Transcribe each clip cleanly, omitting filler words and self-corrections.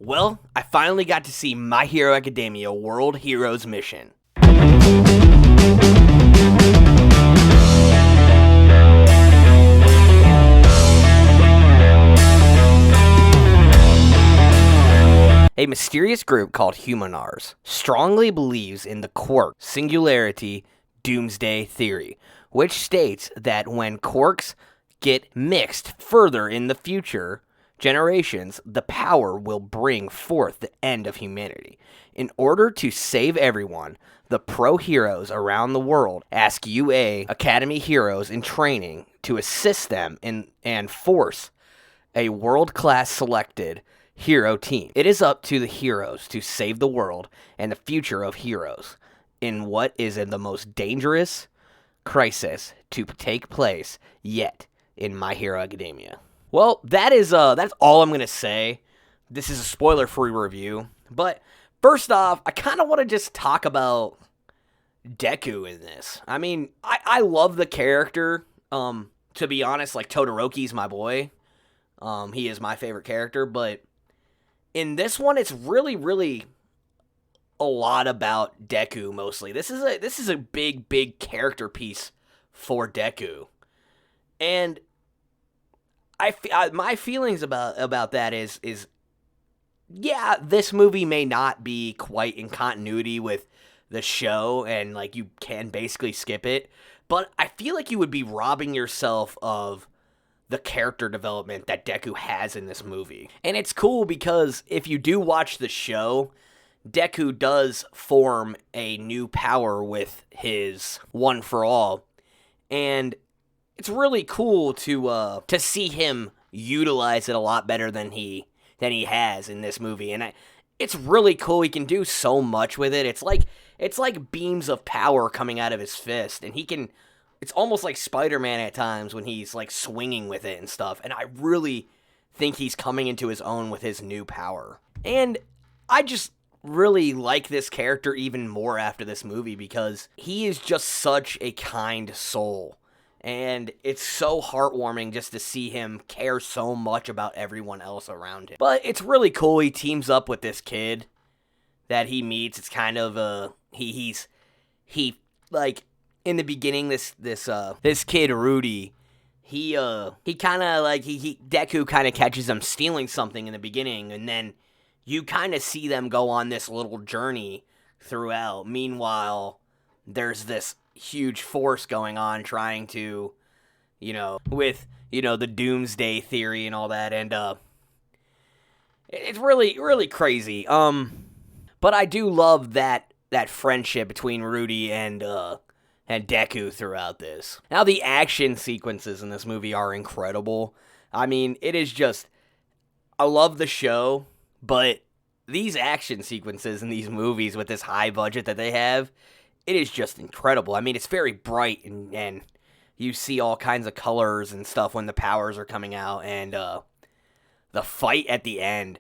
Well, I finally got to see My Hero Academia World Heroes Mission. A mysterious group called Humanars strongly believes in the quark singularity doomsday theory, which states that when quarks get mixed further in the future generations, the power will bring forth the end of humanity. In order to save everyone, the pro heroes around the world ask UA Academy heroes in training to assist them and force a world-class selected hero team. It is up to the heroes to save the world and the future of heroes in what is in the most dangerous crisis to take place yet in My Hero Academia. Well, that's all I'm going to say. This is a spoiler-free review, but first off, I kind of want to just talk about Deku in this. I mean, I love the character. To be honest, like, Todoroki's my boy. He is my favorite character, but in this one, it's really a lot about Deku mostly. This is a big character piece for Deku, and my feelings about that is yeah, this movie may not be quite in continuity with the show, and like you can basically skip it, but I feel like you would be robbing yourself of the character development that Deku has in this movie. And it's cool because if you do watch the show, Deku does form a new power with his One for All, and it's really cool to see him utilize it a lot better than he has in this movie. And it's really cool. He can do so much with it. It's like beams of power coming out of his fist, and he can. It's almost like Spider-Man at times when he's like swinging with it and stuff. And I really think he's coming into his own with his new power. And I just really like this character even more after this movie because he is just such a kind soul. And it's so heartwarming just to see him care so much about everyone else around him. But it's really cool. He teams up with this kid that he meets. It's kind of he in the beginning, this kid Rudy, he kind of like Deku kind of catches him stealing something in the beginning, and then you kind of see them go on this little journey throughout. Meanwhile, there's this huge force going on trying to, with the doomsday theory and all that, and it's really crazy. But I do love that friendship between Rudy and Deku throughout this. Now, the action sequences in this movie are incredible. I mean, it is just, I love the show, but these action sequences in these movies with this high budget that they have, it is just incredible. I mean, it's very bright, and you see all kinds of colors and stuff when the powers are coming out, and the fight at the end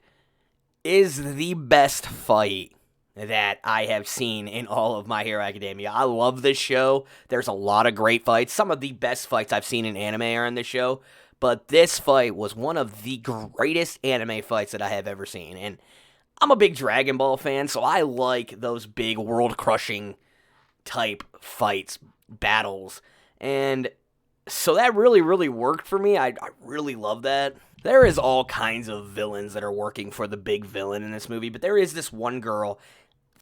is the best fight that I have seen in all of My Hero Academia. I love this show. There's a lot of great fights. Some of the best fights I've seen in anime are in this show, but this fight was one of the greatest anime fights that I have ever seen, and I'm a big Dragon Ball fan, so I like those big world-crushing type fights, battles, and so that really worked for me. I really love that. There is all kinds of villains that are working for the big villain in this movie, but there is this one girl,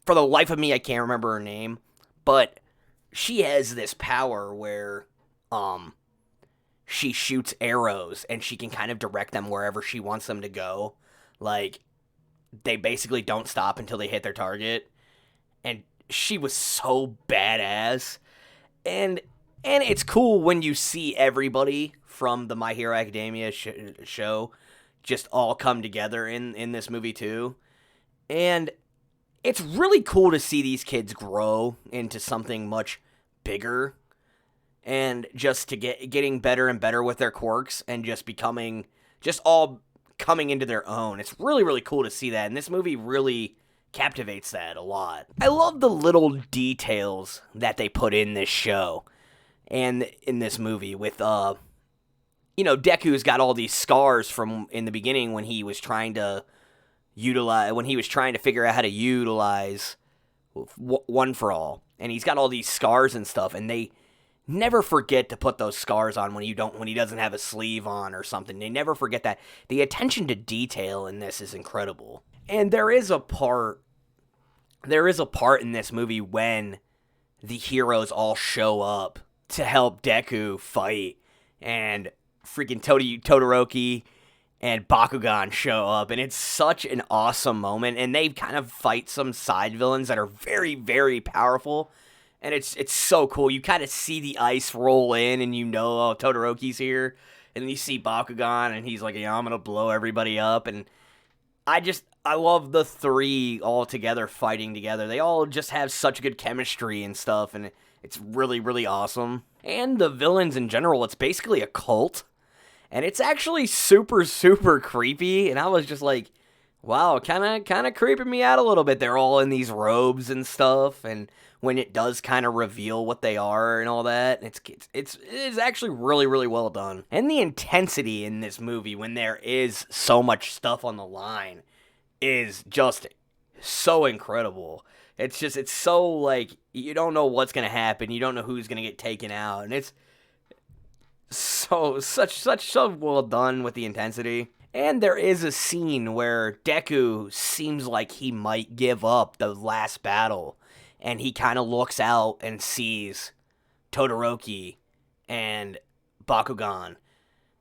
for the life of me I can't remember her name, but she has this power where she shoots arrows and she can kind of direct them wherever she wants them to go. Like, they basically don't stop until they hit their target, and she was so badass, and it's cool when you see everybody from the My Hero Academia show just all come together in this movie too, and it's really cool to see these kids grow into something much bigger, and just to getting better and better with their quirks, and just becoming, just all coming into their own. It's really cool to see that, and this movie really captivates that a lot. I love the little details that they put in this show and in this movie with, Deku's got all these scars from in the beginning when he was trying to, when he was trying to figure out how to utilize One for All. And he's got all these scars and stuff, and they never forget to put those scars on when he doesn't have a sleeve on or something. They never forget that. The attention to detail in this is incredible. And there is a part in this movie when the heroes all show up to help Deku fight, and freaking Todoroki and Bakugan show up, and it's such an awesome moment, and they kind of fight some side villains that are very, very powerful, and it's so cool. You kind of see the ice roll in, and you know, oh, Todoroki's here, and then you see Bakugan, and he's like, yeah, I'm gonna blow everybody up, and I love the three all together fighting together. They all just have such good chemistry and stuff, and it's really, really awesome. And the villains in general, it's basically a cult, and it's actually super, super creepy, and I was just like, wow, kind of creeping me out a little bit. They're all in these robes and stuff, and when it does kind of reveal what they are and all that, it's actually really, really well done. And the intensity in this movie when there is so much stuff on the line is just so incredible. It's so, like, you don't know what's going to happen. You don't know who's going to get taken out. And it's so well done with the intensity. And there is a scene where Deku seems like he might give up the last battle. And he kind of looks out and sees Todoroki and Bakugan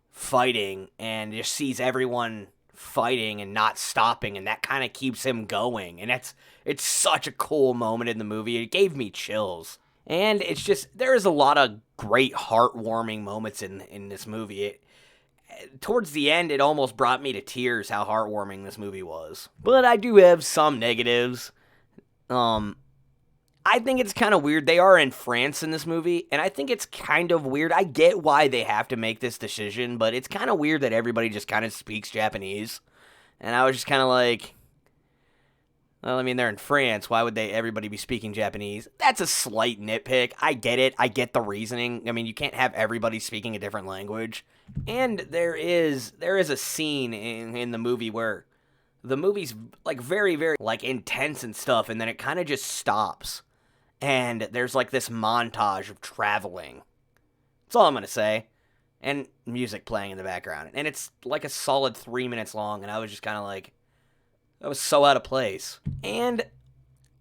fighting. And just sees everyone fighting and not stopping, and that kind of keeps him going, and it's such a cool moment in the movie. It gave me chills, and it's just, there is a lot of great heartwarming moments in this movie. Towards the end, it almost brought me to tears how heartwarming this movie was. But I do have some negatives. I think it's kind of weird. They are in France in this movie, and I think it's kind of weird. I get why they have to make this decision, but it's kind of weird that everybody just kind of speaks Japanese. And I was just kind of like, well, I mean, they're in France. Why would everybody be speaking Japanese? That's a slight nitpick. I get it. I get the reasoning. I mean, you can't have everybody speaking a different language. And there is a scene in the movie where the movie's like very, very like intense and stuff, and then it kind of just stops. And there's like this montage of traveling. That's all I'm going to say. And music playing in the background. And it's like a solid 3 minutes long, and I was just kind of like, that was so out of place. And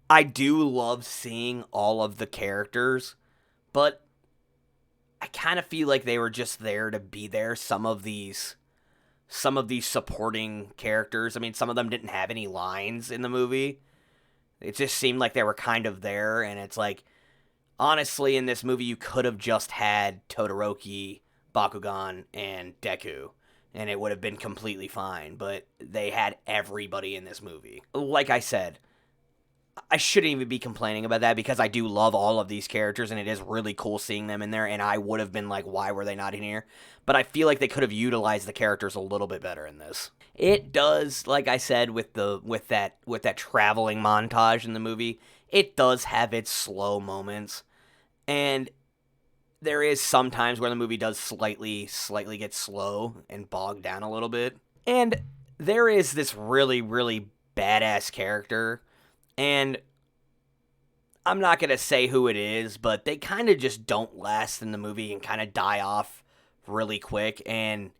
I do love seeing all of the characters, but I kind of feel like they were just there to be there. Some of these supporting characters, I mean, some of them didn't have any lines in the movie. It just seemed like they were kind of there, and it's like, honestly, in this movie, you could have just had Todoroki, Bakugan, and Deku, and it would have been completely fine, but they had everybody in this movie. Like I said, I shouldn't even be complaining about that, because I do love all of these characters, and it is really cool seeing them in there, and I would have been like, why were they not in here? But I feel like they could have utilized the characters a little bit better in this. It does, like I said, with that traveling montage in the movie, it does have its slow moments, and there is some times where the movie does slightly get slow and bogged down a little bit. And there is this really, really badass character, and I'm not going to say who it is, but they kind of just don't last in the movie and kind of die off really quick, and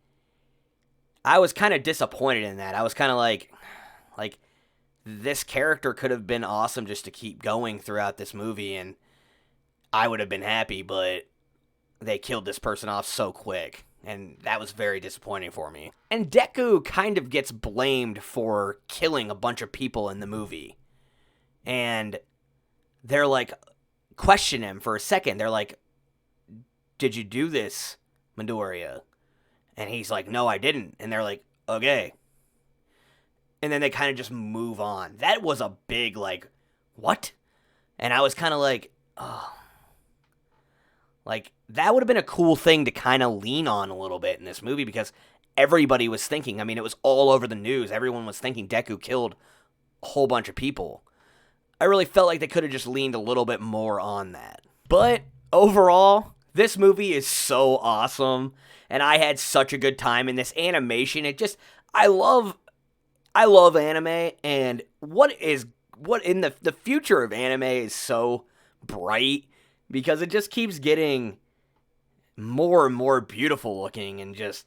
I was kind of disappointed in that. I was kind of like, this character could have been awesome just to keep going throughout this movie, and I would have been happy, but they killed this person off so quick, and that was very disappointing for me. And Deku kind of gets blamed for killing a bunch of people in the movie, and they're like, question him for a second. They're like, did you do this, Midoriya? And he's like, no, I didn't. And they're like, okay. And then they kind of just move on. That was a big, like, what? And I was kind of like, oh. Like, that would have been a cool thing to kind of lean on a little bit in this movie, because everybody was thinking, I mean, it was all over the news. Everyone was thinking Deku killed a whole bunch of people. I really felt like they could have just leaned a little bit more on that. But overall, this movie is so awesome, and I had such a good time in this animation. I love I love anime, and what in the future of anime is so bright because it just keeps getting more and more beautiful looking, and just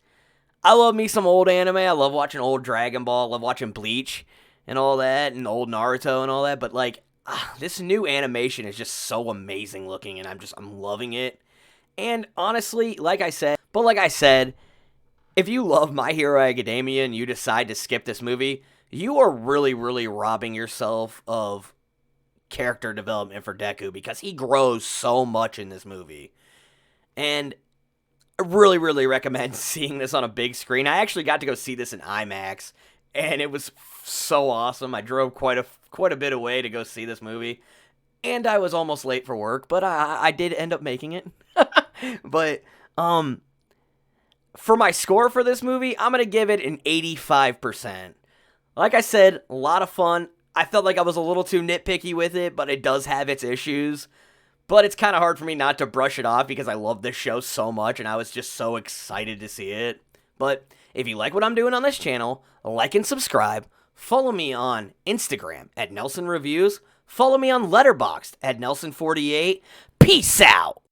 I love me some old anime. I love watching old Dragon Ball, I love watching Bleach and all that, and old Naruto and all that, but like this new animation is just so amazing looking, and I'm loving it. And honestly, like I said, if you love My Hero Academia and you decide to skip this movie, you are really, really robbing yourself of character development for Deku, because he grows so much in this movie. And I really, really recommend seeing this on a big screen. I actually got to go see this in IMAX, and it was so awesome. I drove quite a bit away to go see this movie, and I was almost late for work, but I did end up making it. But for my score for this movie, I'm gonna give it an 85%. Like I said, a lot of fun. I felt like I was a little too nitpicky with it, but it does have its issues. But it's kind of hard for me not to brush it off because I love this show so much and I was just so excited to see it. But if you like what I'm doing on this channel, like and subscribe. Follow me on Instagram at Nelson Reviews. Follow me on Letterboxd at Nelson48. Peace out!